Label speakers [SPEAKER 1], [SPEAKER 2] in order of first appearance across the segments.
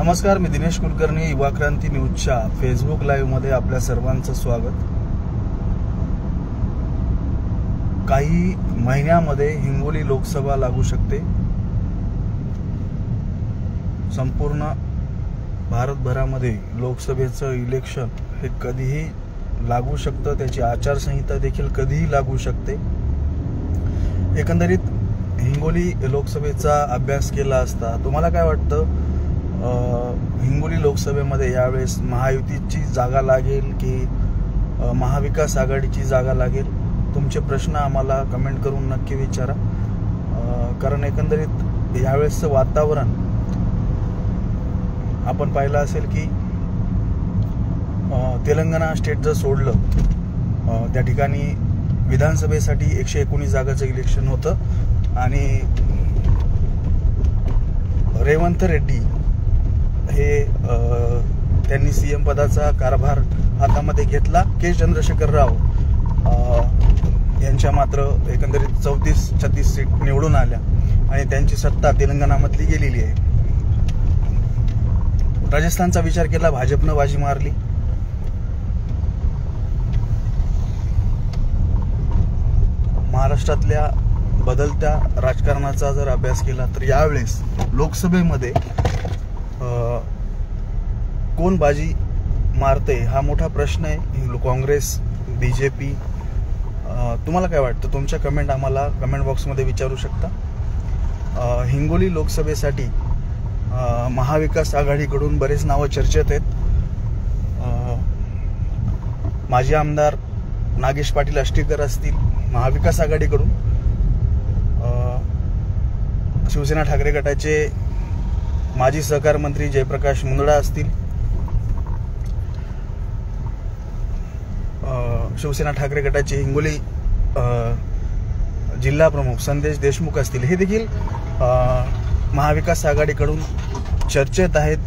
[SPEAKER 1] नमस्कार, मी दिनेश कुलकर्णी. युवा क्रांती न्यूजच्या फेसबुक लाईव्ह मध्ये आपल्या सर्वांचं स्वागत. काही महिन्यामध्ये हिंगोली लोकसभा लागू शकते. संपूर्ण भारतभरामध्ये लोकसभेचं इलेक्शन हे कधीही लागू शकतं. त्याची आचारसंहिता देखील कधीही लागू शकते. एकंदरीत हिंगोली लोकसभेचा अभ्यास केला असता तुम्हाला काय वाटतं, हिंगोली लोकसभेमध्ये यावेळेस महायुतीची जागा लागेल की महाविकास आघाडीची जागा लागेल? तुमचे प्रश्न आम्हाला कमेंट करून नक्की विचारा. कारण एकंदरीत यावेळेसचं वातावरण आपण पाहिलं असेल की तेलंगणा स्टेट जर सोडलं त्या ठिकाणी विधानसभेसाठी 119 जागाचं इलेक्शन होतं आणि रेवंत रेड्डी हे त्यांनी सीएम पदाचा कारभार हातामध्ये घेतला. के चंद्रशेखर राव यांच्या मात्र एकंदरीत 34-36 सीट निवडून आल्या आणि त्यांची सत्ता तेलंगणामधली गेलेली आहे. राजस्थानचा विचार केला, भाजपनं बाजी मारली. महाराष्ट्रातल्या बदलत्या राजकारणाचा जर अभ्यास केला तर यावेळेस लोकसभेमध्ये कोण बाजी मारते हा मोठा प्रश्न आहे. काँग्रेस, बीजेपी, तुम्हाला काय वाटतं? तुमच्या कमेंट आम्हाला कमेंट बॉक्समध्ये विचारू शकता. हिंगोली लोकसभेसाठी महाविकास आघाडीकडून बरेच नावं चर्चेत आहेत. माजी आमदार नागेश पाटील आष्टीकर असतील महाविकास आघाडीकडून, शिवसेना ठाकरे गटाचे माजी सहकार मंत्री जयप्रकाश मुंदडा असतील, शिवसेना ठाकरे गटाचे हिंगोली जिल्हा प्रमुख संदेश देशमुख असतील. हे देखील महाविकास आघाडीकडून चर्चेत आहेत.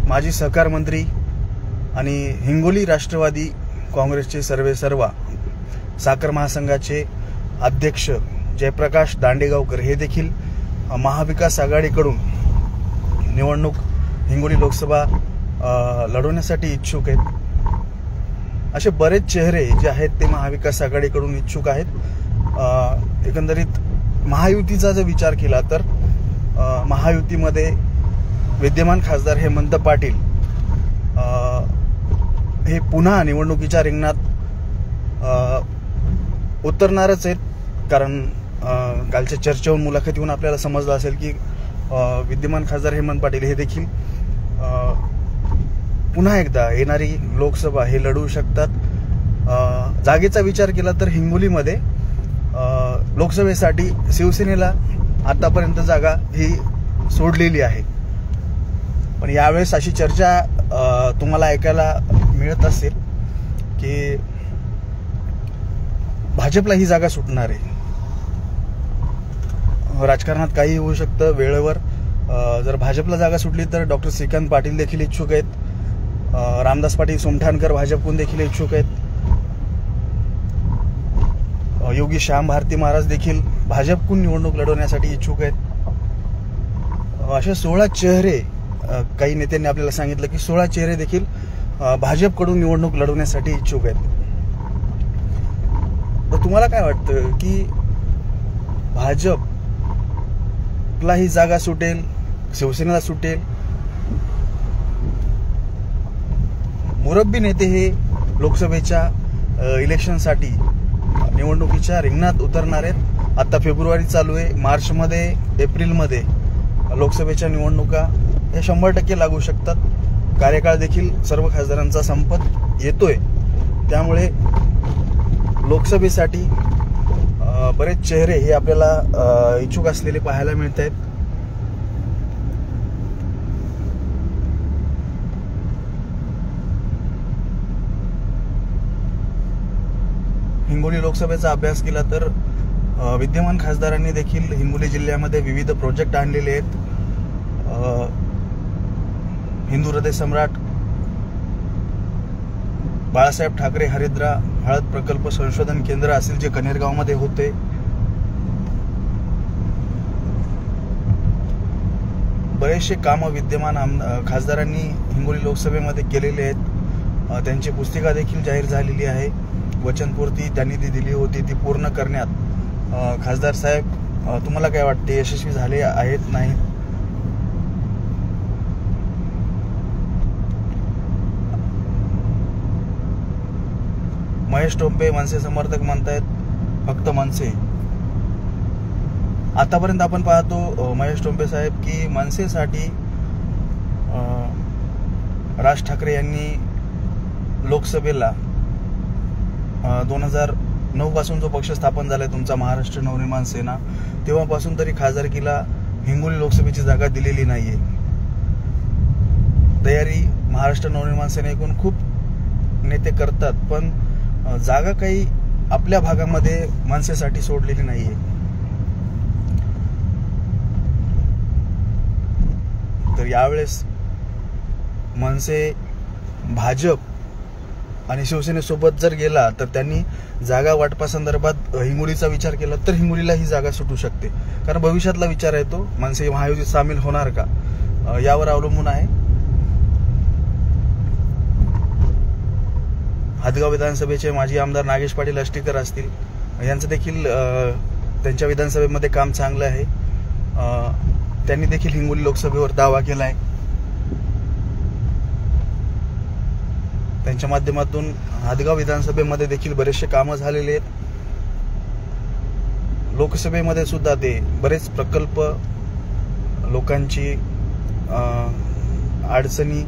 [SPEAKER 1] माजी सहकार मंत्री आणि हिंगोली राष्ट्रवादी काँग्रेसचे सर्वेसर्वा साखर महासंघाचे अध्यक्ष जयप्रकाश दांडेगावकर हे देखील महाविकास आघाडीकडून निवडणूक हिंगोली लोकसभा लढवण्यासाठी इच्छुक आहेत. असे बरेच चेहरे जे आहेत ते महाविकास आघाडीकडून इच्छुक आहेत. एकंदरीत महायुतीचा जर विचार केला तर महायुतीमध्ये विद्यमान खासदार हेमंत पाटील हे पुन्हा निवडणुकीच्या रिंगणात उतरणारच आहेत. कारण कालच्या चर्चेवरून मुलाखतीहून आपल्याला समजलं असेल की विद्यमान खासदार हेमंत पाटील हे देखील पुन्हा एकदा येणारी लोकसभा हे लढवू शकतात. जागेचा विचार केला तर हिंगोलीमध्ये लोकसभेसाठी शिवसेनेला आतापर्यंत जागा ही सोडलेली आहे. पण यावेळेस अशी चर्चा तुम्हाला ऐकायला मिळत असेल की भाजपला ही जागा सुटणार आहे. राजकारणात काही होऊ शकतं वेळेवर. जर भाजपला जागा सुटली तर डॉक्टर श्रीकांत पाटील देखील इच्छुक आहेत. रामदास पाटील सोमठाणकर भाजपकडून देखील इच्छुक आहेत. योगी श्याम भारती महाराज देखील भाजपकडून निवडणूक लढवण्यासाठी इच्छुक आहेत. असे 16 चेहरे काही नेत्यांनी आपल्याला सांगितलं की 16 चेहरे देखील भाजपकडून निवडणूक लढवण्यासाठी इच्छुक आहेत. तर तुम्हाला काय वाटतं की भाजपला ही जागा सुटेल, शिवसेनेला सुटेल? मुरब्बी नेते हे लोकसभेच्या इलेक्शनसाठी निवडणुकीच्या रिंगणात उतरणार आहेत. आता फेब्रुवारी चालू आहे. मार्चमध्ये, एप्रिलमध्ये लोकसभेच्या निवडणुका हे 100% लागू शकतात. कार्यकाळ देखील सर्व खासदारांचा संपत येतोय. त्यामुळे लोकसभेसाठी बरेच चेहरे हे आपल्याला इच्छुक असलेले पाहायला मिळत आहेत. हिंगोली लोकसभेचा अभ्यास केला तर विद्यमान खासदारांनी देखील हिंगोली जिल्ह्यामध्ये विविध प्रोजेक्ट आणलेले आहेत. हिंदू हृदय सम्राट बाळासाहेब ठाकरे हरिद्रा हळद प्रकल्प संशोधन केंद्र असेल जे कनेरगावमध्ये होते, बरेचसे कामं विद्यमान खासदारांनी हिंगोली लोकसभेमध्ये केलेले आहेत. त्यांची पुस्तिका देखील जाहीर झालेली आहे. वचनपूर्ती त्यांनी ती दिली होती ती पूर्ण करण्यात खासदार साहेब तुम्हाला काय वाटते, यशस्वी झाले आहेत नाहीत? महेश टोपे मनसे समर्थक म्हणतायत फक्त मनसे. आतापर्यंत आपण पाहतो महेश टोपे साहेब की मनसेसाठी राज ठाकरे यांनी लोकसभेला 2009 पासून जो पक्ष स्थापन झालाय तुमचा महाराष्ट्र नवनिर्माण सेना, तेव्हापासून तरी खासदारकीला हिंगोली लोकसभेची जागा दिलेली नाहीये. तयारी महाराष्ट्र नवनिर्माण सेनेकडून खूप नेते करतात, पण जागा काही आपल्या भागामध्ये मनसेसाठी सोडलेली नाहीये. तर यावेळेस मनसे भाजप आणि शिवसेनेसोबत जर गेला तर त्यांनी जागा वाटपासंदर्भात हिंगोलीचा विचार केला तर हिंगोलीला ही जागा सुटू शकते. कारण भविष्यातला विचार आहे तो, मनसे महायुतीत सामील होणार का यावर अवलंबून आहे. हदगाव विधानसभेचे माजी आमदार नागेश पाटील अष्टीकर असतील, यांचं देखील त्यांच्या विधानसभेमध्ये काम चांगलं आहे. त्यांनी देखील हिंगोली लोकसभेवर दावा केला आहे. त्यांच्या माध्यमातून हदगाव विधानसभेमध्ये देखील बरेचसे कामं झालेले आहेत. लोकसभेमध्ये सुद्धा ते बरेच प्रकल्प, लोकांची अडचणी,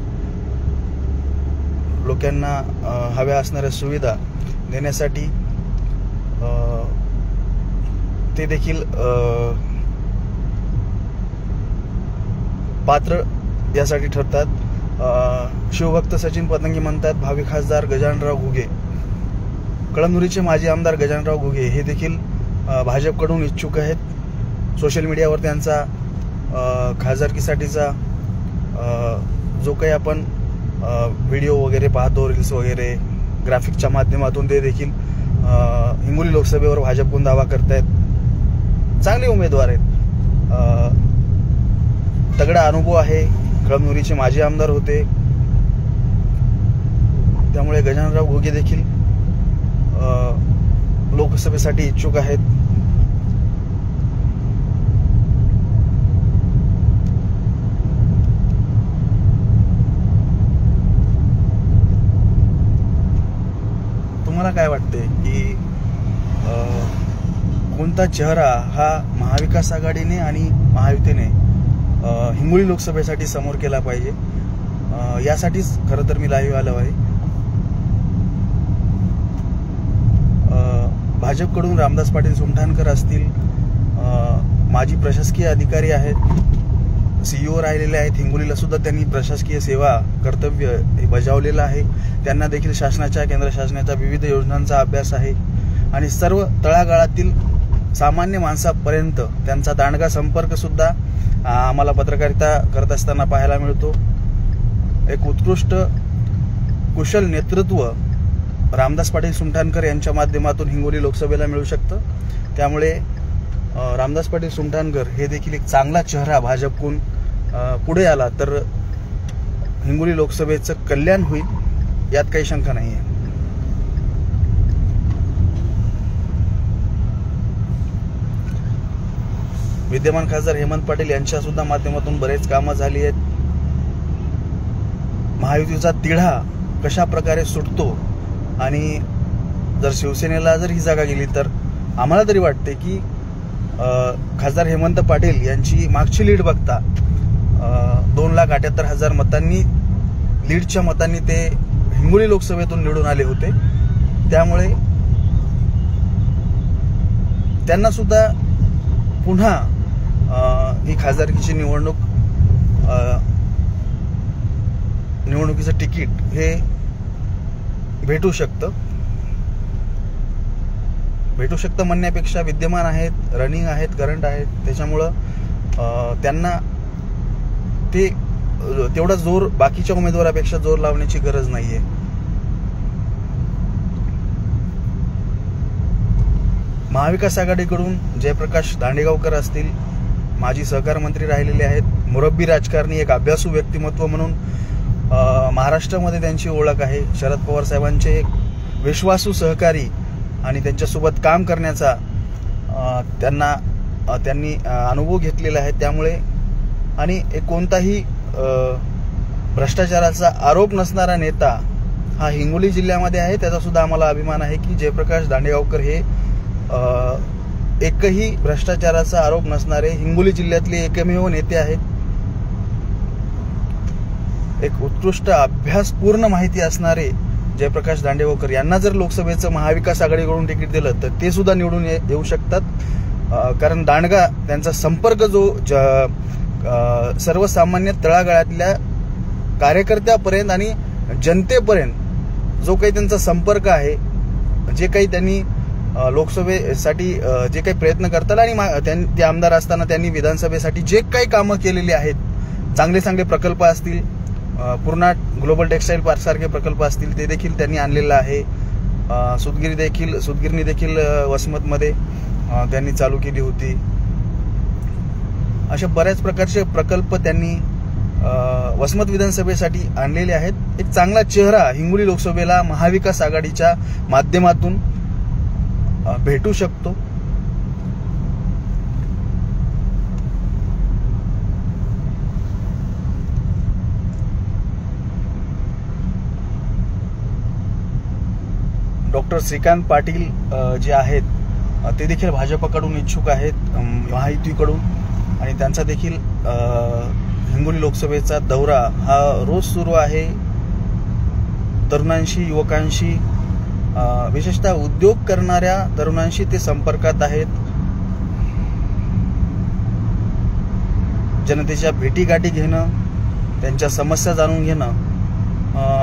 [SPEAKER 1] लोकांना हव्या असणाऱ्या सुविधा देण्यासाठी ते देखील पात्र यासाठी ठरतात. शिवभक्त सचिन पतंगे म्हणतात भावी खासदार गजाननराव घुगे. कळमनुरीचे माजी आमदार गजाननराव घुगे हे देखील भाजपकडून इच्छुक आहेत. सोशल मीडियावर त्यांचा खासदारकीसाठीचा जो काही आपण व्हिडिओ वगैरे पाहतो, रील्स वगैरे, ग्राफिकच्या माध्यमातून ते देखील हिंगोली लोकसभेवर भाजपकडून दावा करतायत. चांगले उमेदवार आहेत, तगडा अनुभव आहे, कळमनुरीचे माजी आमदार होते. त्यामुळे गजाननराव घुगे देखील लोकसभेसाठी इच्छुक आहेत. तुम्हाला काय वाटते की कोणता चेहरा हा महाविकास आघाडीने आणि महायुतीने हिंगोली लोकसभेसाठी समोर केला पाहिजे? यासाठीच खरं तर मी लाईव्ह आलो आहे. भाजपकडून रामदास पाटील सुमठाणकर असतील, माजी प्रशासकीय अधिकारी आहेत, सीईओ राहिलेले आहेत. हिंगोलीला सुद्धा त्यांनी प्रशासकीय सेवा कर्तव्य बजावलेलं आहे. त्यांना देखील शासनाच्या, केंद्र शासनाच्या विविध योजनांचा अभ्यास आहे आणि सर्व तळागाळातील सामान्य माणसापर्यंत त्यांचा दांडगा संपर्क सुद्धा आम्हाला पत्रकारिता करत असताना पाहायला मिळतो. एक उत्कृष्ट कुशल नेतृत्व रामदास पाटील सुमठाणकर यांच्या माध्यमातून हिंगोली लोकसभेला मिळू शकतं. त्यामुळे रामदास पाटील सुमठाणकर हे देखील एक चांगला चेहरा भाजपकडून पुढे आला तर हिंगोली लोकसभेचं कल्याण होईल, यात काही शंका नाही आहे. विद्यमान खासदार हेमंत पाटील यांच्या सुद्धा माध्यमातून बरेच कामं झाली आहेत. महायुतीचा तिढा कशा प्रकारे सुटतो आणि जर शिवसेनेला जर ही जागा गेली तर आम्हाला तरी वाटते की खासदार हेमंत पाटील यांची मागची लीड बघता 2,78,000 मतांनी, लीडच्या मतांनी ते हिंगोली लोकसभेतून निवडून आले होते. त्यामुळे त्यांना सुद्धा पुन्हा ही खासदारकीची निवडणुकीचं तिकीट हे भेटू शकतं म्हणण्यापेक्षा विद्यमान आहेत, रनिंग आहेत, करंट आहेत. त्याच्यामुळं त्यांना ते तेवढा जोर बाकीच्या उमेदवारापेक्षा जोर लावण्याची गरज नाहीये. महाविकास आघाडीकडून जयप्रकाश दांडेगावकर असतील, माजी सहकार मंत्री राहिलेले आहेत, मुरब्बी राजकारणी, एक अभ्यासू व्यक्तिमत्व म्हणून महाराष्ट्रामध्ये त्यांची ओळख आहे. शरद पवार साहेबांचे एक विश्वासू सहकारी आणि त्यांच्यासोबत काम करण्याचा त्यांनी अनुभव घेतलेला आहे. त्यामुळे आणि एक कोणताही भ्रष्टाचाराचा आरोप नसणारा नेता हा हिंगोली जिल्ह्यामध्ये आहे. त्याचा सुद्धा आम्हाला अभिमान आहे की जयप्रकाश दांडेगावकर हे एकही भ्रष्टाचाराचा आरोप नसणारे हिंगोली जिल्ह्यातले एकमेव नेते आहेत. एक उत्कृष्ट अभ्यासपूर्ण माहिती असणारे जयप्रकाश दांडेगावकर यांना जर लोकसभेचं महाविकास आघाडीकडून तिकीट दिलं तर ते सुद्धा निवडून येऊ शकतात. कारण दांडगा त्यांचा संपर्क जो सर्वसामान्य तळागाळातल्या कार्यकर्त्यापर्यंत आणि जनतेपर्यंत जो काही त्यांचा संपर्क आहे, जे काही त्यांनी लोकसभेसाठी जे काही प्रयत्न करतात आणि ते आमदार असताना त्यांनी विधानसभेसाठी जे काही कामं केलेली आहेत, चांगले चांगले प्रकल्प असतील, पूर्णा ग्लोबल टेक्सटाईल पार्क सारखे प्रकल्प असतील, ते देखील त्यांनी आणलेलं आहे. सुतगिरणी देखील वसमतमध्ये त्यांनी चालू केली होती. अशा बऱ्याच प्रकारचे प्रकल्प त्यांनी वसमत विधानसभेसाठी आणलेले आहेत. एक चांगला चेहरा हिंगोली लोकसभेला महाविकास आघाडीच्या माध्यमातून भेटू शकतो. डॉक्टर श्रीकांत पाटील जे आहेत ते देखील भाजपकडून इच्छुक आहेत, महायुतीकडून, आणि त्यांचा देखील हिंगोली लोकसभेचा दौरा हा रोज सुरू आहे. तरुणांशी, युवकांशी, विशेषतः उद्योग करणाऱ्या तरुणांशी ते संपर्कात आहेत. जनतेच्या भेटीगाठी घेणं, त्यांच्या समस्या जाणून घेणं,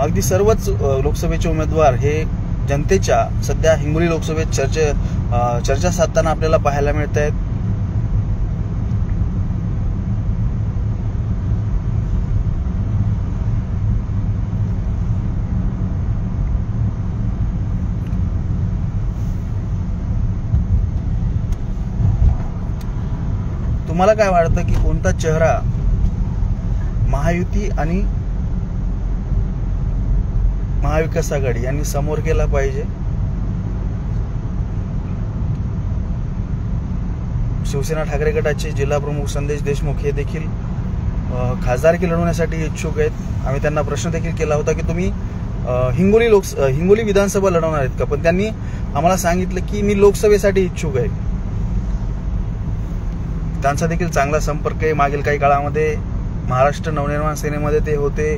[SPEAKER 1] अगदी सर्वच लोकसभेचे उमेदवार हे जनतेच्या सध्या हिंगोली लोकसभेत चर्चा साधताना आपल्याला पाहायला मिळत आहेत. तुम्हाला काय वाटतं की कोणता चेहरा महायुती आणि महाविकास आघाडी यांनी समोर केला पाहिजे? शिवसेना ठाकरे गटाचे जिल्हा प्रमुख संदेश देशमुख हे देखील खासदारकी लढवण्यासाठी इच्छुक आहेत. आम्ही त्यांना प्रश्न देखील केला होता की तुम्ही हिंगोली विधानसभा लढवणार आहेत का, पण त्यांनी आम्हाला सांगितलं की मी लोकसभेसाठी इच्छुक आहे. त्यांचा देखील चांगला संपर्क आहे. मागील काही काळामध्ये महाराष्ट्र नवनिर्माण सेनेमध्ये ते होते.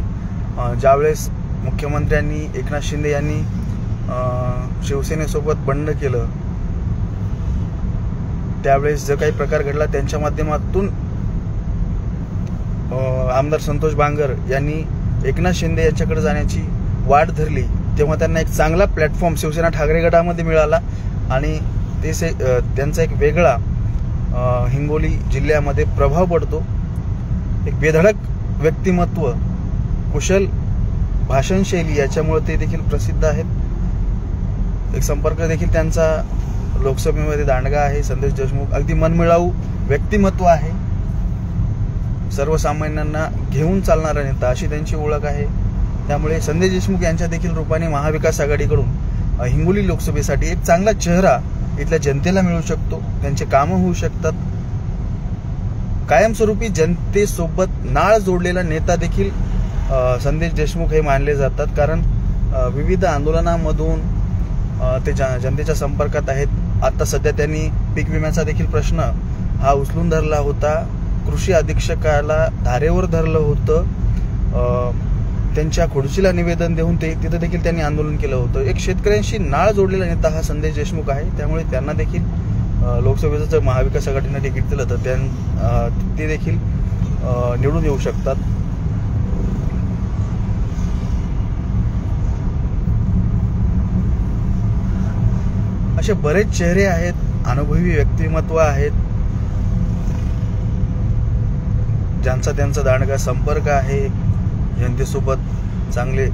[SPEAKER 1] ज्यावेळेस मुख्यमंत्र्यांनी एकनाथ शिंदे यांनी शिवसेनेसोबत बंड केलं, त्यावेळेस जो काही प्रकार घडला त्यांच्या माध्यमातून आमदार संतोष बांगर यांनी एकनाथ शिंदे यांच्याकडे जाण्याची वाट धरली. तेव्हा त्यांना एक चांगला प्लॅटफॉर्म शिवसेना ठाकरे गटामध्ये मिळाला आणि त्यांचा एक वेगळा हिंगोली जिल्ह्यामध्ये प्रभाव पडतो. एक बेधडक व्यक्तिमत्व, कुशल भाषणशैली याच्यामुळे ते देखील प्रसिद्ध आहेत. एक संपर्क देखील त्यांचा लोकसभेमध्ये दांडगा आहे. संदेश देशमुख अगदी मनमिळावू व्यक्तिमत्व आहे. सर्वसामान्यांना घेऊन चालणारा नेता अशी त्यांची ओळख आहे. त्यामुळे संदेश देशमुख यांच्या देखील रूपाने महाविकास आघाडीकडून हिंगोली लोकसभेसाठी एक चांगला चेहरा इथल्या जनतेला मिळू शकतो. त्यांचे कामं होऊ शकतात. कायमस्वरूपी जनतेसोबत नाळ जोडलेला नेता देखील संदेश देशमुख हे मानले जातात. कारण विविध आंदोलनामधून ते जनतेच्या संपर्कात आहेत. आता सध्या त्यांनी पीक विम्याचा देखील प्रश्न हा उचलून धरला होता. कृषी अधीक्षकाला धारेवर धरलं होतं. त्यांच्या खुर्चीला निवेदन देऊन तिथं देखील त्यांनी आंदोलन केलं होतं. एक शेतकऱ्यांशी नाळ जोडलेला नेता हा संदेश देशमुख आहे. त्यामुळे त्यांना देखील लोकसभेचं जर महाविकास आघाडीनं तिकीट दिलं तर ते देखील निवडून येऊ शकतात. असे बरेच चेहरे आहेत, अनुभवी व्यक्तिमत्व आहेत, ज्यांचा त्यांचा दांडगा संपर्क आहे. जनतेसोबत चांगले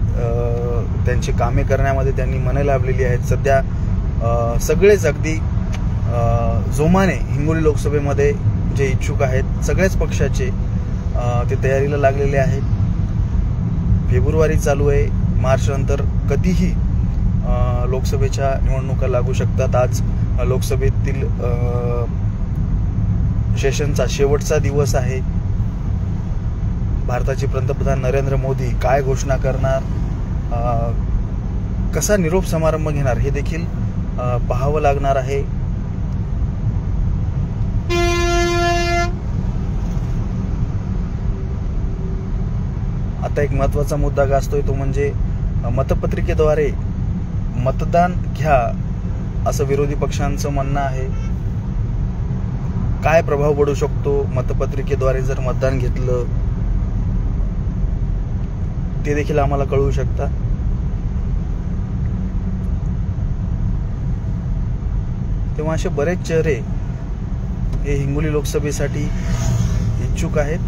[SPEAKER 1] त्यांची कामे करण्यामध्ये त्यांनी मने लावलेली आहेत. सध्या सगळेच अगदी जोमाने हिंगोली लोकसभेमध्ये जे इच्छुक आहेत, सगळ्याच पक्षाचे ते तयारीला लागलेले आहेत. फेब्रुवारी चालू आहे, मार्च नंतर कधीही लोकसभेच्या निवडणुका लागू शकतात. आज लोकसभेतील सेशनचा शेवटचा दिवस आहे. भारताचे पंतप्रधान नरेंद्र मोदी काय घोषणा करणार, कसा निरोप समारंभ घेणार हे देखील पाहावं लागणार आहे. आता एक महत्त्वाचा मुद्दा गाजतोय, तो म्हणजे मतपत्रिकेद्वारे मतदान घ्या असं विरोधी पक्षांचं म्हणणं आहे. काय प्रभाव पडू शकतो मतपत्रिकेद्वारे जर मतदान घेतलं, ते देखील आम्हाला कळवू शकता. तेव्हा असे बरेच चेहरे हे हिंगोली लोकसभेसाठी इच्छुक आहेत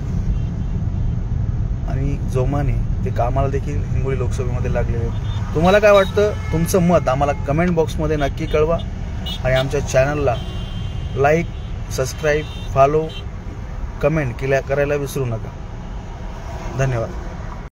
[SPEAKER 1] आणि जोमाने ते कामाला देखील हिंगोली लोकसभेमध्ये लागलेले आहेत. तुम्हाला काय वाटतं? तुमचं मत आम्हाला कमेंट बॉक्समध्ये नक्की कळवा आणि आमच्या चॅनलला लाईक, सबस्क्राईब, फॉलो, कमेंट करायला विसरू नका. धन्यवाद.